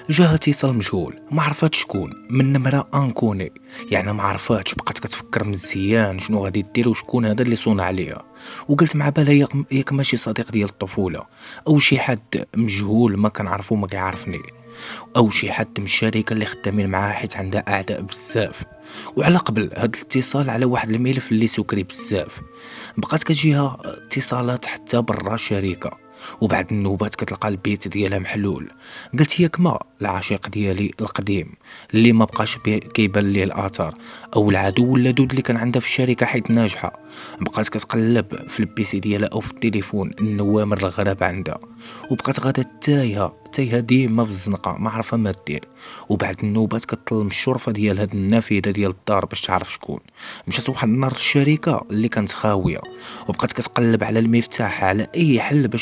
جاها اتصال مجهول ما عرفاتش شكون من نمرة انكوني، يعني ما عرفاتش، بقات كتفكر مزيان شنو غادي دير وشكون هذا اللي صون عليها. وقلت مع بالها ياك ماشي صديق ديال الطفولة، او شي حد مجهول ما كنعرفو ما كيعرفني، او شي حد من الشركة اللي خدامين معاها حيت عندها اعداء بزاف. وعلى قبل هاد الاتصال على واحد الملف اللي سكري بزاف. بقات كتجيها اتصالات حتى برا الشركة، وبعد النوبات كتلقى البيت ديالها محلول. قالت ياك ما العشيق ديالي القديم اللي ما بقاش كيبان ليه الاثر، او العدو اللدود اللي كان عندها في الشركة حيت ناجحة. بقات كتقلب في البيسي ديالها او في التليفون النوامر الغراب عندها، وبقات غادا تايهة ديما في الزنقة ما عارفة ما دير. وبعد النوبات كتطلب الشرفة ديال هاد النافذة ديال الدار باش تعرف شكون. مشات واحد النهار للشركة اللي كانت خاوية، وبقات كتقلب على المفتاح على اي حل باش